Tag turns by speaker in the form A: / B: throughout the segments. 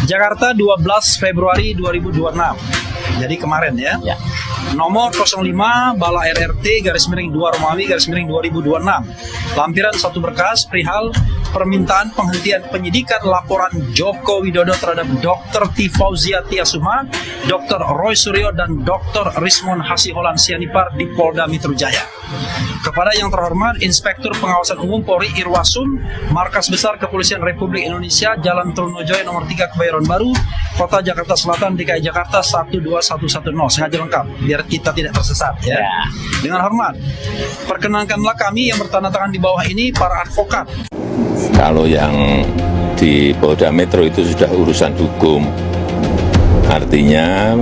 A: Jakarta 12 Februari 2026. Jadi kemarin ya. Nomor 05 Bala RRT _2 Romawi _2026. Lampiran satu berkas perihal permintaan penghentian penyidikan laporan Joko Widodo terhadap Dr. T. Fauzia Tiasuma, Dr. Roy Suryo, dan Dr. Rismon Hasiholan Sianipar di Polda Metro Jaya. Kepada yang terhormat Inspektur Pengawasan Umum Polri Irwasum, Markas Besar Kepolisian Republik Indonesia, Jalan Trunojoyo nomor 3 Kebayoran Baru, Kota Jakarta Selatan, DKI Jakarta 12110. Sengaja lengkap biar kita tidak tersesat ya. Dengan hormat, perkenankanlah kami yang bertanda tangan di bawah ini para advokat.
B: Kalau yang di Polda Metro itu sudah urusan hukum, artinya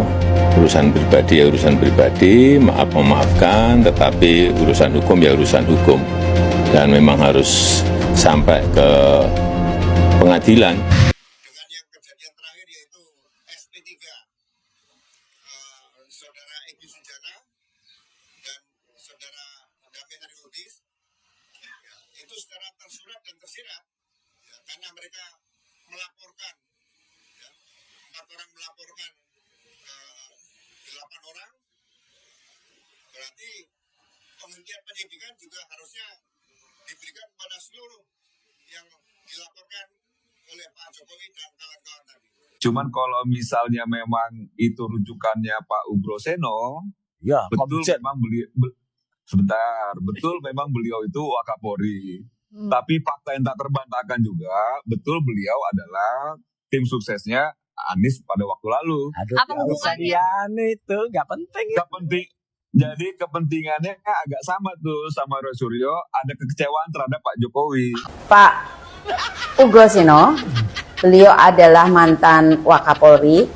B: urusan pribadi ya urusan pribadi, maaf memaafkan, tetapi urusan hukum ya urusan hukum, dan memang harus sampai ke pengadilan.
C: Dengan yang kejadian terakhir yaitu SP3 saudara Egy Sujana dan saudara Damian Ariodis itu secara tersurat dan tersirat ya, karena mereka melaporkan ya, 4 orang melaporkan 8 orang, berarti penghentian penyidikan juga harusnya diberikan kepada seluruh yang dilaporkan oleh Pak Jokowi dan kawan-kawan tadi.
D: Cuman kalau misalnya memang itu rujukannya Pak Ugroseno,
E: ya,
D: betul memang betul memang beliau itu Wakapolri. Tapi fakta yang tak terbantahkan juga, betul beliau adalah tim suksesnya Anies pada waktu lalu.
E: Aduh,
F: apa hubungannya?
E: Itu nggak penting.
D: Gak penting. Jadi kepentingannya agak sama tuh sama Roy Suryo, ada kekecewaan terhadap Pak Jokowi.
F: Pak Ugroseno, beliau adalah mantan Wakapolri.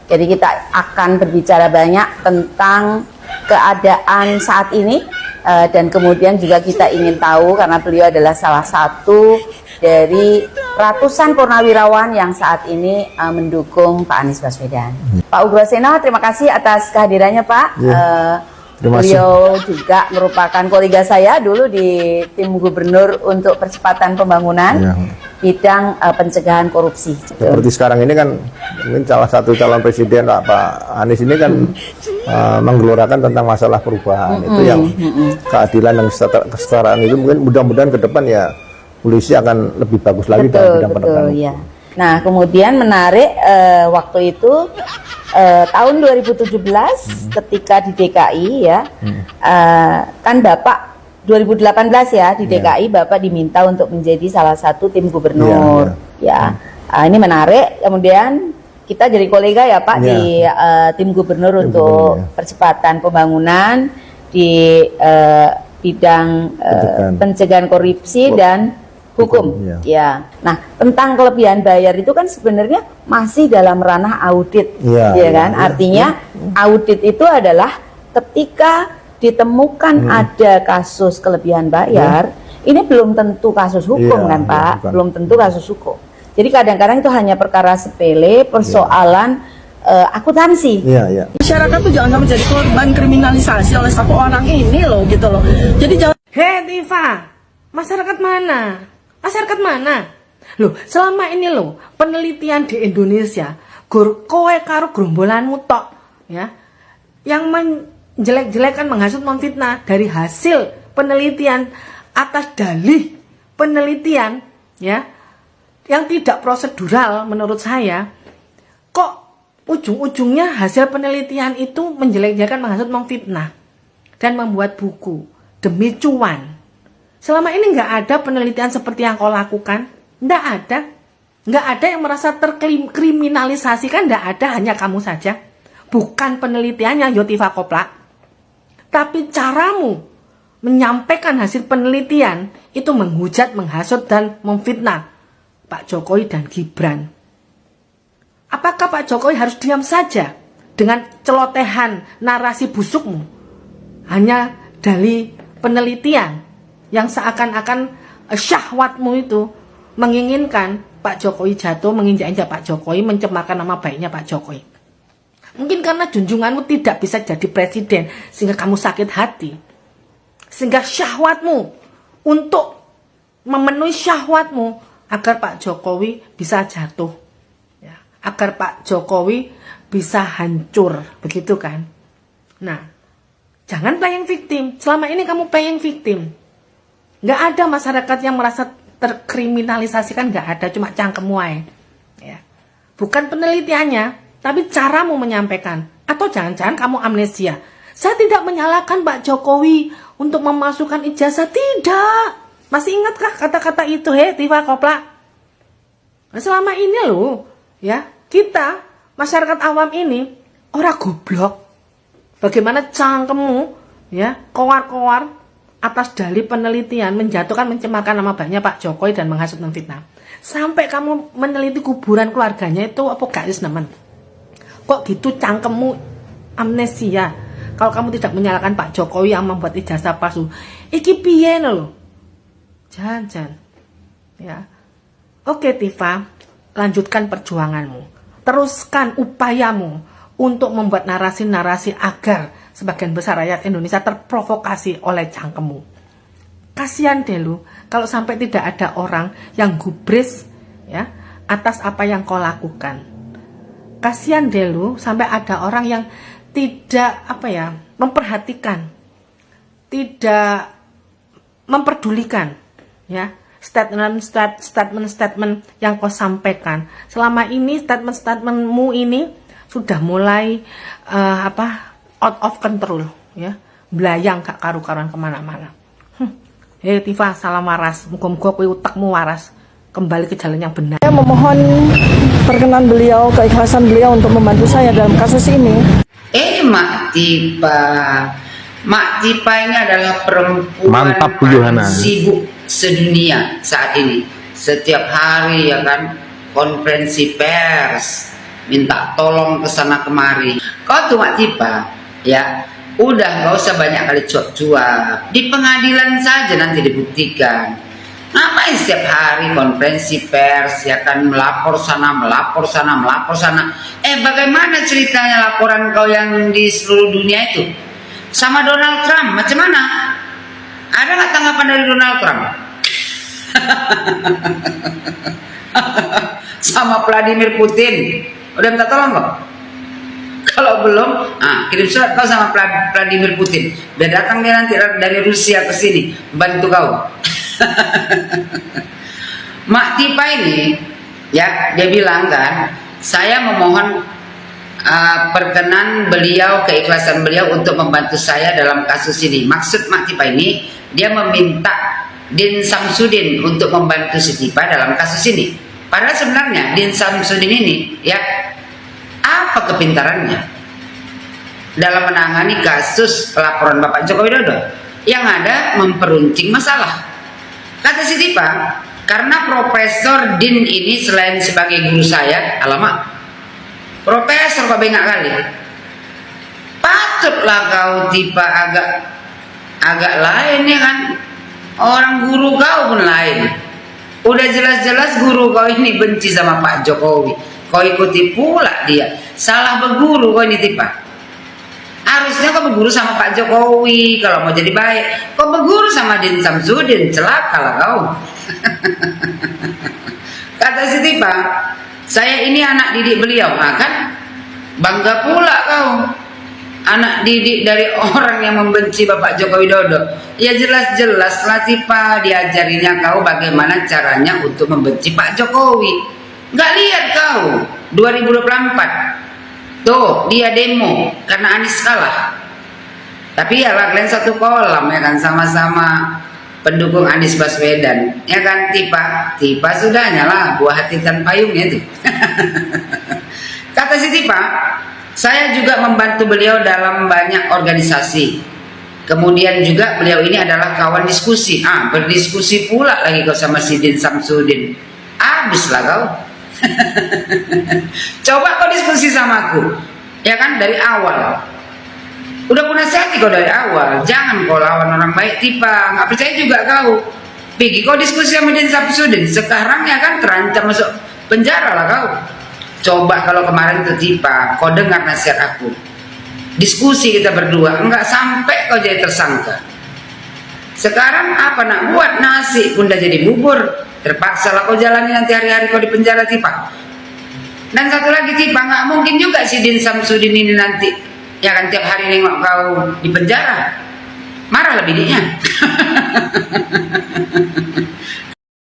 F: Jadi kita akan berbicara banyak tentang keadaan saat ini, dan kemudian juga kita ingin tahu karena beliau adalah salah satu dari ratusan purnawirawan yang saat ini mendukung Pak Anies Baswedan. Pak Ugroseno, terima kasih atas kehadirannya Pak. Beliau juga merupakan kolega saya dulu di tim gubernur untuk percepatan pembangunan bidang pencegahan korupsi.
G: Seperti sekarang ini kan mungkin salah satu calon presiden Pak Anies ini kan menggelorakan tentang masalah perubahan itu yang keadilan dan kesetaraan itu mungkin mudah-mudahan ke depan ya polisi akan lebih bagus lagi dalam bidang penegakan.
F: Ya. Nah, kemudian menarik waktu itu tahun 2017 ketika di DKI ya, kan Bapak 2018 ya di DKI Bapak diminta untuk menjadi salah satu tim gubernur. Ini menarik. Kemudian kita jadi kolega ya Pak di tim gubernur untuk percepatan pembangunan di bidang pencegahan korupsi dan hukum. Nah, tentang kelebihan bayar itu kan sebenarnya masih dalam ranah audit, kan? Artinya audit itu adalah ketika ditemukan ada kasus kelebihan bayar, ini belum tentu kasus hukum kan Pak? Belum tentu kasus hukum. Jadi kadang-kadang itu hanya perkara sepele, persoalan akuntansi.
H: Masyarakat tuh jangan sampai jadi korban kriminalisasi oleh satu orang ini loh, gitu loh. Jadi jangan. Hei Tifa, masyarakat mana? Masyarakat mana? Loh, selama ini loh penelitian di Indonesia, kowe karo gerombolanmu tok, ya, yang menjelek-jelekan, menghasut, memfitnah dari hasil penelitian atas dalih penelitian, ya, yang tidak prosedural menurut saya, kok ujung-ujungnya hasil penelitian itu menjelek-jelekan, menghasut, memfitnah dan membuat buku demi cuan. Selama ini nggak ada penelitian seperti yang kau lakukan, nggak ada. Nggak ada yang merasa terkriminalisasikan, nggak ada, hanya kamu saja. Bukan penelitiannya Yotifa Koplak, tapi caramu menyampaikan hasil penelitian itu menghujat, menghasut, dan memfitnah Pak Jokowi dan Gibran. Apakah Pak Jokowi harus diam saja dengan celotehan narasi busukmu? Hanya dari penelitian yang seakan-akan syahwatmu itu menginginkan Pak Jokowi jatuh, menginjak-injak Pak Jokowi, mencemarkan nama baiknya Pak Jokowi. Mungkin karena junjunganmu tidak bisa jadi presiden sehingga kamu sakit hati, sehingga syahwatmu untuk memenuhi syahwatmu agar Pak Jokowi bisa jatuh. Ya. agar Pak Jokowi bisa hancur, begitu kan? Nah, jangan playing victim. Selama ini kamu playing victim. Nggak ada masyarakat yang merasa terkriminalisasi, kan nggak ada, cuma cangkemmu aja. Ya. Bukan penelitiannya, tapi caramu menyampaikan. Atau jangan-jangan kamu amnesia. Saya tidak menyalahkan Pak Jokowi untuk memasukkan ijazah, tidak. Masih ingatkah kata-kata itu, Tifa Kopla? Nah, selama ini loh, ya, kita masyarakat awam ini orang goblok. Bagaimana cangkemmu, ya, kowar-kowar atas dalih penelitian menjatuhkan, mencemarkan nama baiknya Pak Jokowi dan menghasut memfitnah. Sampai kamu meneliti kuburan keluarganya itu apa garis nemen? Kok gitu cangkemmu amnesia? Kalau kamu tidak menyalahkan Pak Jokowi yang membuat ijazah palsu, iki piye lho? Jangan. Ya. Oke Tifa, lanjutkan perjuanganmu. Teruskan upayamu untuk membuat narasi-narasi agar sebagian besar rakyat Indonesia terprovokasi oleh cangkemmu. Kasihan deh lu kalau sampai tidak ada orang yang gubris, ya, atas apa yang kau lakukan. Kasihan deh lu sampai ada orang yang tidak memperhatikan, tidak memperdulikan, ya, statement yang kau sampaikan. Selama ini statementmu ini sudah mulai out of control, ya, belayang gak karu-karuan kemana-mana. Tifa, salam waras, muga-muga kowe utekmu waras, kembali ke jalan yang benar.
I: Saya memohon perkenan beliau, keikhlasan beliau untuk membantu saya dalam kasus ini.
J: Mak Tipa ini adalah perempuan
G: Mantap, Bu Yohana.
J: sibuk sedunia saat ini. Setiap hari, ya kan, konferensi pers, minta tolong kesana kemari. Kau tuh Mak Tipa, ya, udah gak usah banyak kali cuap-cuap. Di pengadilan saja nanti dibuktikan. Ngapain setiap hari konferensi pers, ya kan, melapor sana, melapor sana, melapor sana. Bagaimana ceritanya laporan kau yang di seluruh dunia itu? Sama Donald Trump, macam mana? Ada nggak tanggapan dari Donald Trump? Sama Vladimir Putin, udah minta tolong kok? Kalau belum, kirim surat kau sama Vladimir Putin. Biar datang dia nanti dari Rusia ke sini, bantu kau. Mak Tipa ini, ya, dia bilang kan, saya memohon perkenan beliau, keikhlasan beliau untuk membantu saya dalam kasus ini. Maksud Mak Tipa ini, dia meminta Din Samsudin untuk membantu si Tipa dalam kasus ini. Padahal sebenarnya Din Samsudin ini, ya, apa kepintarannya dalam menangani kasus pelaporan Bapak Joko Widodo? Yang ada memperuncing masalah. Kata si Tipa, karena Profesor Din ini selain sebagai guru saya, alamak, profesor kok bengak kali. Patutlah kau Tipa agak lain, ya kan? Orang guru kau pun lain. Udah jelas-jelas guru kau ini benci sama Pak Jokowi. Kau ikuti pula dia. Salah berguru kau ini Tipa. Harusnya kau berguru sama Pak Jokowi kalau mau jadi baik. Kau berguru sama Din Samsudin, celaka lah kau. Kata si Tipa, saya ini anak didik beliau, kan? Bangga pula kau, anak didik dari orang yang membenci Bapak Joko Widodo. Ya jelas-jelas lah Tipa, diajarinya kau bagaimana caranya untuk membenci Pak Jokowi. Gak lihat kau 2024 tuh dia demo karena Anies kalah. Tapi ya lah, kalian satu kolam, ya kan, sama-sama pendukung Anies Baswedan, ya kan Tipa sudahnya lah, buah hati dan payungnya itu. Kata si Tipa, saya juga membantu beliau dalam banyak organisasi. Kemudian juga beliau ini adalah kawan diskusi. Berdiskusi pula lagi kau sama si Din Samsudin. Habislah kau. Coba kau diskusi sama aku, ya kan, dari awal. Udah ku nasihati kau dari awal, jangan kau lawan orang baik Tipa. Nggak percaya juga kau, pergi kau diskusi sama Din Samsudin. Sekarang ya kan terancam masuk penjara lah kau. Coba kalau kemarin tuh Tipa, kau dengar nasihat aku, diskusi kita berdua, enggak sampai kau jadi tersangka. Sekarang apa nak buat, nasi pun udah jadi bubur. Terpaksa lah kau jalani nanti hari-hari kau di penjara Tipa. Dan satu lagi Tipa, nggak mungkin juga si Din Samsudin ini nanti ya kan tiap hari nengok kau di penjara. Marah lah bininya.